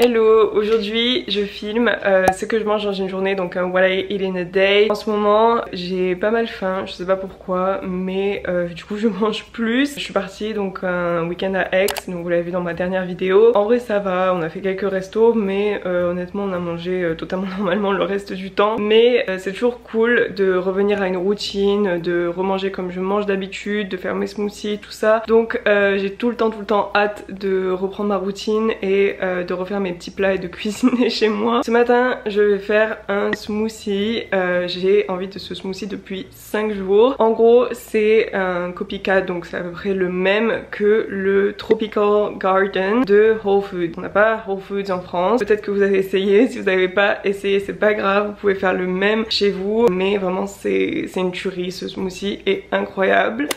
Hello, aujourd'hui je filme ce que je mange dans une journée, donc un what I eat in a day. En ce moment j'ai pas mal faim, je sais pas pourquoi, mais du coup je mange plus. Je suis partie donc un week-end à Aix, donc vous l'avez vu dans ma dernière vidéo. En vrai ça va, on a fait quelques restos, mais honnêtement on a mangé totalement normalement le reste du temps. Mais c'est toujours cool de revenir à une routine, de remanger comme je mange d'habitude, de faire mes smoothies, tout ça. Donc j'ai tout le temps hâte de reprendre ma routine et de refaire mes petits plats et de cuisiner chez moi. Ce matin je vais faire un smoothie, j'ai envie de ce smoothie depuis 5 jours. En gros c'est un copycat, donc c'est à peu près le même que le Tropical Garden de Whole Foods. On n'a pas Whole Foods en France, peut-être que vous avez essayé, si vous n'avez pas essayé c'est pas grave, vous pouvez faire le même chez vous, mais vraiment c'est une tuerie, ce smoothie est incroyable.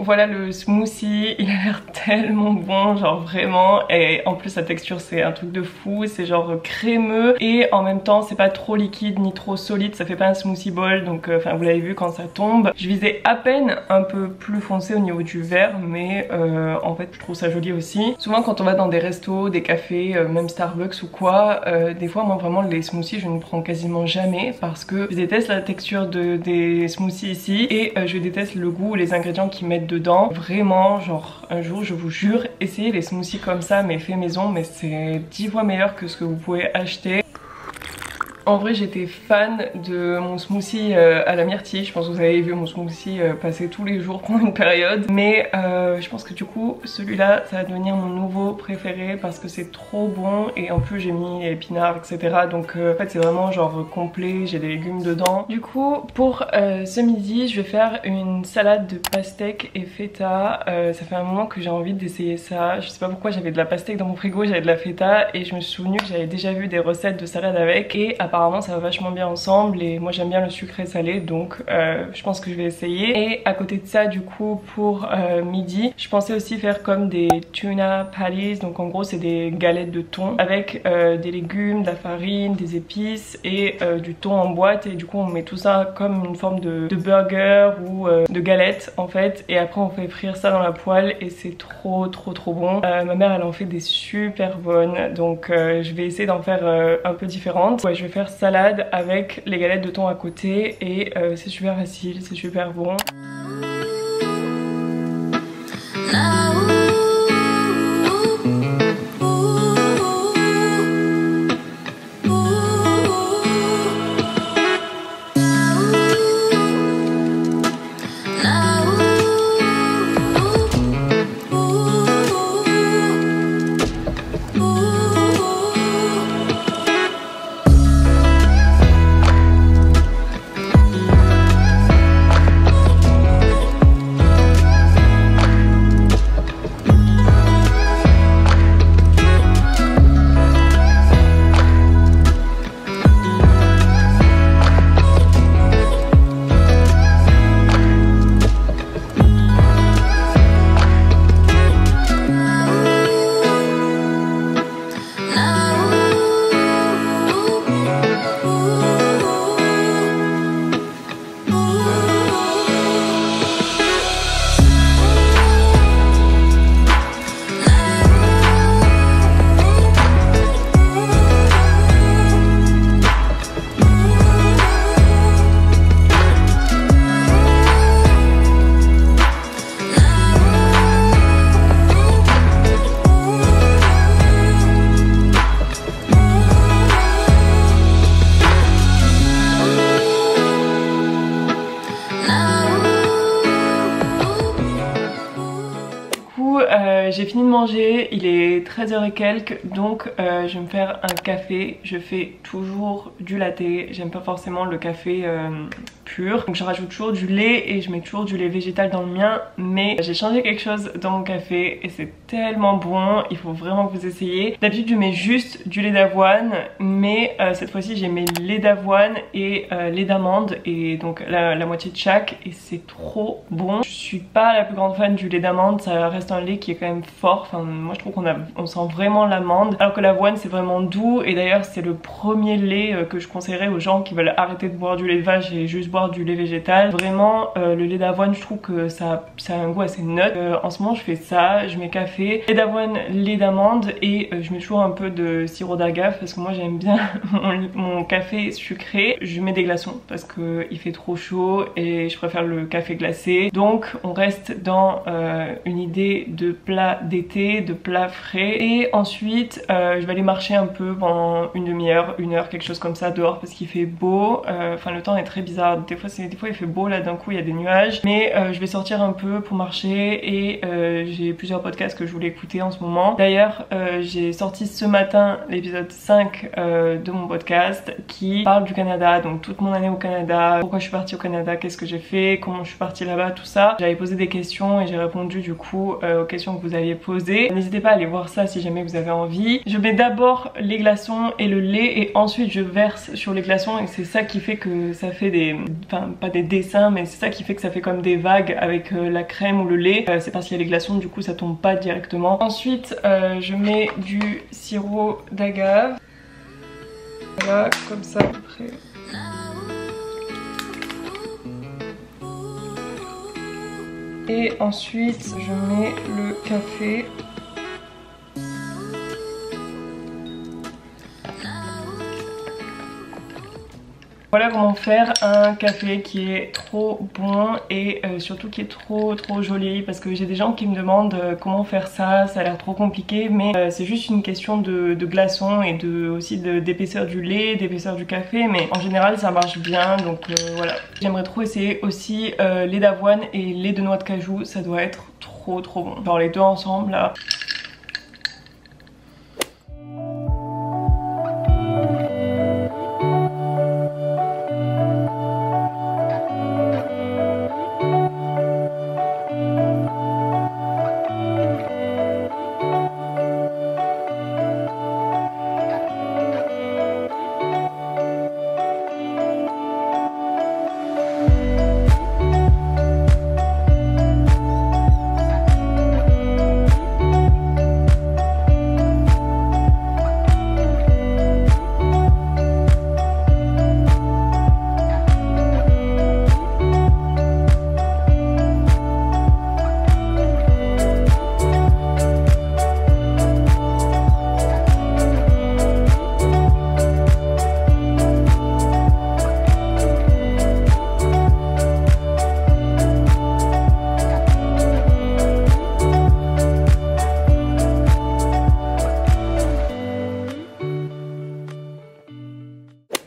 Voilà le smoothie, il a l'air tellement bon, genre vraiment, et en plus sa texture c'est un truc de fou, c'est genre crémeux et en même temps c'est pas trop liquide ni trop solide, ça fait pas un smoothie bowl, donc enfin vous l'avez vu quand ça tombe. Je visais à peine un peu plus foncé au niveau du verre, mais en fait je trouve ça joli aussi. Souvent quand on va dans des restos, des cafés, même Starbucks ou quoi, des fois moi vraiment les smoothies je ne prends quasiment jamais parce que je déteste la texture des smoothies ici et je déteste le goût, les ingrédients qu'ils mettent dedans. Vraiment, genre un jour je vous jure, essayez les smoothies comme ça mais fait maison, mais c'est 10 fois meilleur que ce que vous pouvez acheter. En vrai j'étais fan de mon smoothie à la myrtille, je pense que vous avez vu mon smoothie passer tous les jours pendant une période, mais je pense que du coup celui-là ça va devenir mon nouveau préféré parce que c'est trop bon et en plus j'ai mis épinards etc, donc en fait c'est vraiment genre complet, j'ai des légumes dedans. Du coup pour ce midi je vais faire une salade de pastèque et feta, ça fait un moment que j'ai envie d'essayer ça, je sais pas pourquoi j'avais de la pastèque dans mon frigo, j'avais de la feta et je me suis souvenu que j'avais déjà vu des recettes de salade avec et apparemment ça va vachement bien ensemble et moi j'aime bien le sucré salé, donc je pense que je vais essayer. Et à côté de ça du coup pour midi je pensais aussi faire comme des tuna patties, donc en gros c'est des galettes de thon avec des légumes, de la farine, des épices et du thon en boîte, et du coup on met tout ça comme une forme de burger ou de galette en fait, et après on fait frire ça dans la poêle et c'est trop bon. Ma mère elle en fait des super bonnes, donc je vais essayer d'en faire un peu différentes. Ouais, je vais faire salade avec les galettes de thon à côté et c'est super facile, c'est super bon. J'ai fini de manger, il est 13h et quelques, donc je vais me faire un café. Je fais toujours du latte, j'aime pas forcément le café pur. Donc je rajoute toujours du lait et je mets toujours du lait végétal dans le mien, mais j'ai changé quelque chose dans mon café et c'est tellement bon, il faut vraiment que vous essayiez. D'habitude je mets juste du lait d'avoine, mais cette fois-ci j'ai mis lait d'avoine et lait d'amande, et donc la moitié de chaque, et c'est trop bon. Je suis pas la plus grande fan du lait d'amande, ça reste un lait qui est quand même fort. Enfin moi je trouve on sent vraiment l'amande, alors que l'avoine c'est vraiment doux, et d'ailleurs c'est le premier lait que je conseillerais aux gens qui veulent arrêter de boire du lait de vache et juste boire du lait végétal. Vraiment le lait d'avoine je trouve que ça a un goût assez neutre. En ce moment je fais ça, je mets café, lait d'avoine, lait d'amande, et je mets toujours un peu de sirop d'agave parce que moi j'aime bien mon café sucré. Je mets des glaçons parce que il fait trop chaud et je préfère le café glacé. Donc on reste dans une idée de plat d'été, de plat frais, et ensuite je vais aller marcher un peu pendant une demi-heure, une heure, quelque chose comme ça dehors parce qu'il fait beau. Enfin le temps est très bizarre, des fois il fait beau, là d'un coup il y a des nuages, mais je vais sortir un peu pour marcher, et j'ai plusieurs podcasts que je voulais écouter en ce moment. D'ailleurs j'ai sorti ce matin l'épisode 5 de mon podcast qui parle du Canada, donc toute mon année au Canada, pourquoi je suis partie au Canada, qu'est-ce que j'ai fait, comment je suis partie là-bas, tout ça. J'avais posé des questions et j'ai répondu du coup aux questions que vous aviez posées. N'hésitez pas à aller voir ça si jamais vous avez envie. Je mets d'abord les glaçons et le lait et ensuite je verse sur les glaçons, et c'est ça qui fait que ça fait des... enfin pas des dessins, mais c'est ça qui fait que ça fait comme des vagues avec la crème ou le lait. C'est parce qu'il y a les glaçons, du coup ça tombe pas directement. Ensuite je mets du sirop d'agave. Voilà, comme ça après. Et ensuite je mets le café. Voilà comment faire un café qui est trop bon et surtout qui est trop joli, parce que j'ai des gens qui me demandent comment faire ça, ça a l'air trop compliqué, mais c'est juste une question de glaçons et aussi d'épaisseur du lait, d'épaisseur du café, mais en général ça marche bien, donc voilà. J'aimerais trop essayer aussi lait d'avoine et lait de noix de cajou, ça doit être trop bon. Genre les deux ensemble là.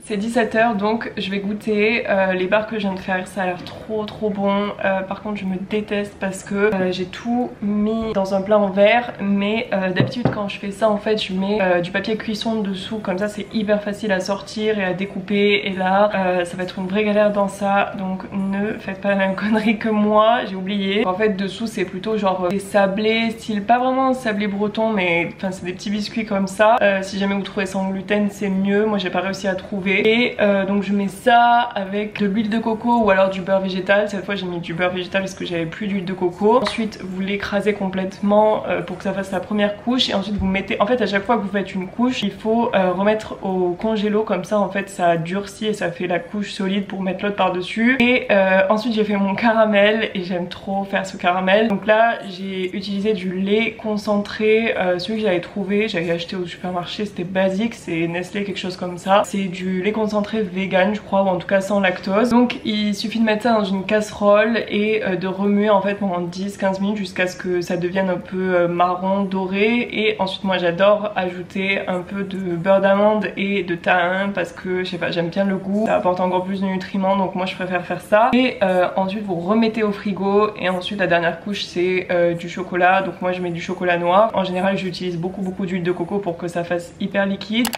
C'est 17h, donc je vais goûter les bars que je viens de faire. Ça a l'air trop bon. Par contre je me déteste parce que j'ai tout mis dans un plat en verre, mais d'habitude quand je fais ça en fait je mets du papier cuisson dessous, comme ça c'est hyper facile à sortir et à découper, et là ça va être une vraie galère dans ça, donc ne faites pas la même connerie que moi, j'ai oublié. En fait dessous c'est plutôt genre des sablés, style pas vraiment un sablé breton, mais enfin c'est des petits biscuits comme ça. Si jamais vous trouvez sans gluten c'est mieux, moi j'ai pas réussi à trouver. Et donc je mets ça avec de l'huile de coco ou alors du beurre végétal. Cette fois j'ai mis du beurre végétal parce que j'avais plus d'huile de coco. Ensuite vous l'écrasez complètement pour que ça fasse la première couche, et ensuite vous mettez, en fait à chaque fois que vous faites une couche il faut remettre au congélo, comme ça en fait ça durcit et ça fait la couche solide pour mettre l'autre par dessus. Et ensuite j'ai fait mon caramel et j'aime trop faire ce caramel. Donc là j'ai utilisé du lait concentré, celui que j'avais trouvé, j'avais acheté au supermarché, c'était basique, c'est Nestlé quelque chose comme ça. C'est du lait lait concentré vegan je crois, ou en tout cas sans lactose. Donc il suffit de mettre ça dans une casserole et de remuer en fait pendant 10-15 minutes jusqu'à ce que ça devienne un peu marron doré. Et ensuite moi j'adore ajouter un peu de beurre d'amande et de thym parce que je sais pas, j'aime bien le goût, ça apporte encore plus de nutriments, donc moi je préfère faire ça. Et ensuite vous remettez au frigo et ensuite la dernière couche c'est du chocolat. Donc moi je mets du chocolat noir. En général j'utilise beaucoup d'huile de coco pour que ça fasse hyper liquide.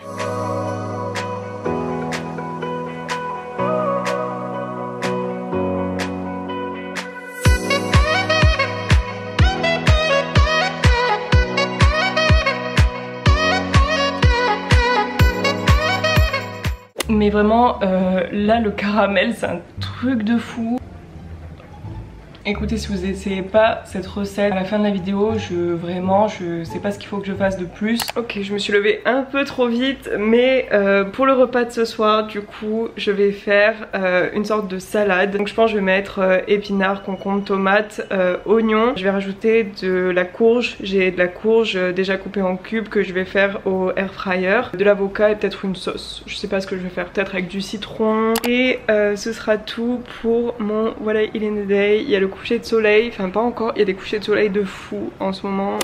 Mais vraiment là le caramel c'est un truc de fou. Écoutez, si vous essayez pas cette recette à la fin de la vidéo, je sais pas ce qu'il faut que je fasse de plus. Ok, je me suis levée un peu trop vite, mais pour le repas de ce soir, du coup, je vais faire une sorte de salade. Donc je pense que je vais mettre épinards, concombres, tomates, oignons. Je vais rajouter de la courge. J'ai de la courge déjà coupée en cubes que je vais faire au air fryer. De l'avocat et peut-être une sauce. Je sais pas ce que je vais faire, peut-être avec du citron. Et ce sera tout pour mon What I Eat in a Day. Il y a le coucher de soleil, enfin pas encore, il y a des couchers de soleil de fou en ce moment.